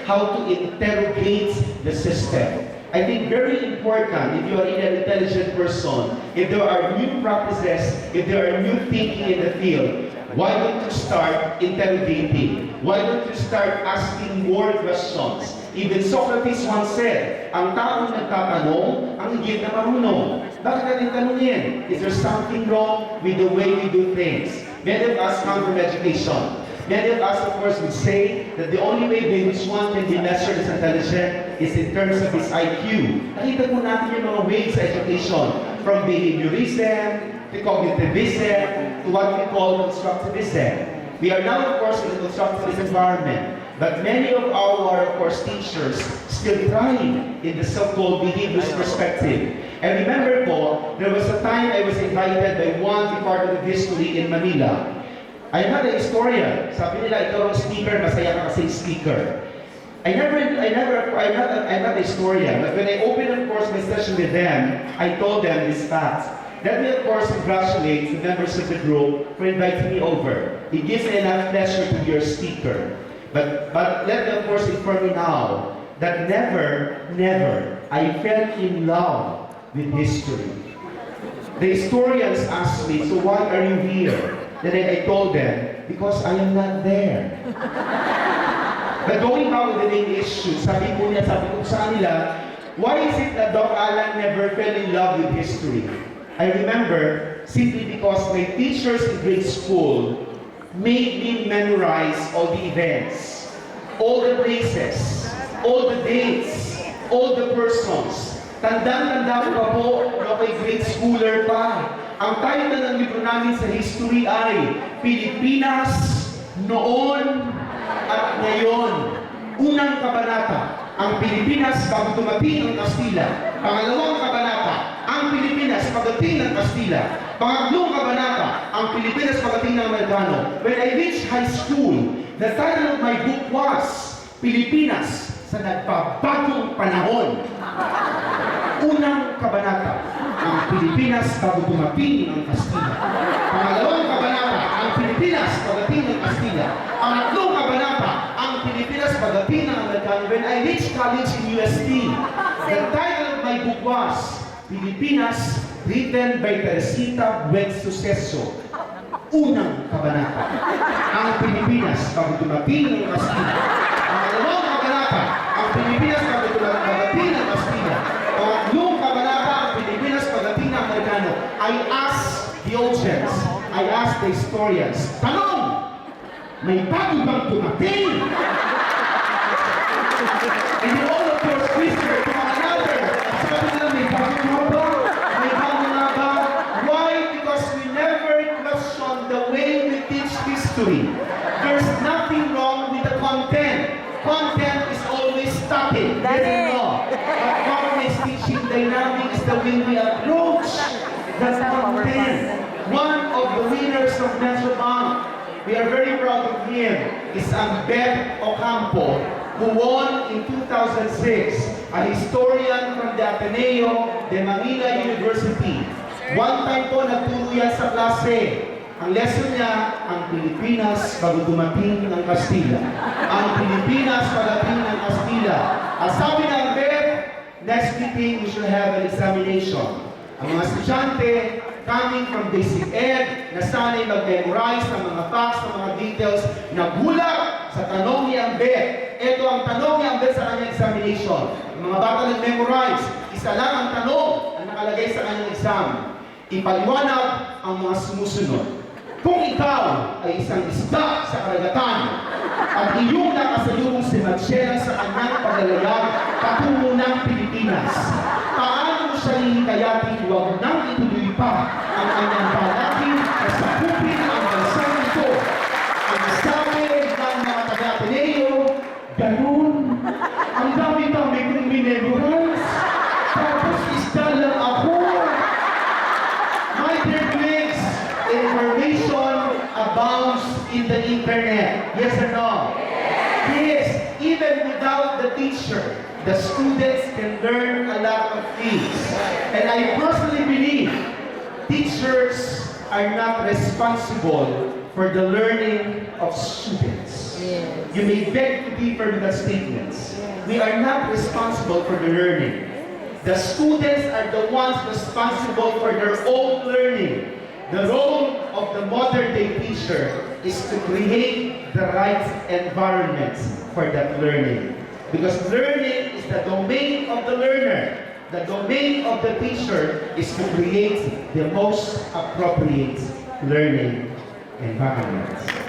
how to interrogate the system. I think very important, if you are an intelligent person, if there are new practices, if there are new thinking in the field, why don't you start interrogating? Why don't you start asking more questions? Even Socrates once said, ang taong nagtatanong, ang higit na marunong. Bakit natin tanungin? Is there something wrong with the way we do things? Many of us come from education. Many of us, of course, would say that the only way by which one can be measured as intelligent is in terms of his IQ. Nakita po natin yung mga ways sa education, from behaviorism, to cognitivism, to what we call constructivism. We are now, of course, in a constructivist environment, but many of our, of course, teachers still thrive in the so-called behaviorist perspective. And remember po, there was a time I was invited by one department of history in Manila. I'm not a historian. Sabi nila, ikaw ang speaker, masaya ka kasi speaker. I'm not a historian, but when I opened, of course, my session with them, I told them this fact. Let me, of course, congratulate the members of the group for inviting me over. It gives me enough pleasure to be your speaker. But let me, of course, inform you now that never I fell in love with history. The historians asked me, so why are you here? Then I told them, because I am not there. But going back to the main issue, sabi ko sa kanila, why is it that Doc Alan never fell in love with history? I remember, simply because my teachers in grade school made me memorize all the events, all the places, all the dates, all the persons. Tandang-tanda ko pa po, ako'y grade schooler pa. Ang title ng libro namin sa history ay Pilipinas Noon at Ngayon. Unang kabanata, ang Pilipinas bago dumating ang Kastila. Pangalawang kabanata, ang Pilipinas pagdating ng Kastila. Pangatlong kabanata, ang Pilipinas pagdating ng Amerikano. When I reached high school, the title of my book was Pilipinas sa Nagpabagong Panahon. Unang kabanata, ang Pilipinas bago dumating ang Kastila. Pangalawang kabanata, ang Pilipinas pagdating ng Kastila. Pangatlong kabanata, ang Pilipinas pagdating ng Amerikano. When I reached college in UST, the title of my book was Pilipinas, written by Teresita Buensuceso. Unang kabanata, ang Pilipinas bago dumating ng Kastila. Pangalawang kabanata, ang Pilipinas bago dumating ng Kastila. Pangatlong kabanata, ang Pilipinas pagdating ng Amerikano. I asked the audience, I asked the historians, tanong, may bago bang dumating? And they all, of course, whispered to one another. Sabi nila, may bago nga ba? May bago nga ba? Why? Because we never question the way we teach history. There's nothing wrong with the content. Content is always static. Yes or no? But what makes teaching dynamic is the way we approach the content. One of the winners of Metro Bank, we are very proud of him, is Ambet Ocampo, who won in 2006, a historian from the Ateneo de Manila University. One time po nagturo yan sa klase. Ang lesson niya, ang Pilipinas bago dumating ng Kastila. Ang Pilipinas pagdating ng Kastila. At sabi ng Ambet, next meeting we should have an examination. Ang mga estudyante, coming from basic ed, na sana'y mag-memorize ng mga facts, ng mga details, nagulat sa tanong ni Ambet. Ito ang tanong ni Ambet sa kanyang examination. Ang mga bata nag-memorize, isa lang ang tanong na nakalagay sa kanyang exam. Ipaliwanag ang mga sumusunod. Kung ikaw ay isang isda sa karagatan at iyong nakasalubong si Marcela sa kanyang paglalayag patungo ng Pilipinas, paano mo siya hihikayatin huwag nang ituloy pa ang kanyang palaki na sakupin ang bansang ito? Ang sabi ng mga taga-Ateneo, ganun. Ang dami pang may kong minemorize. Tapos isda lang ako. My dear colleagues, information abounds in the internet. Yes or no? Yes. Even without the teacher, the students can learn a lot of things. And I personally believe teachers are not responsible for the learning of students. Yes. You may beg to differ with the statements. Yes. We are not responsible for the learning. The students are the ones responsible for their own learning. The role of the modern day teacher is to create the right environment for that learning. Because learning is the domain of the learner. The domain of the teacher is to create the most appropriate learning environment.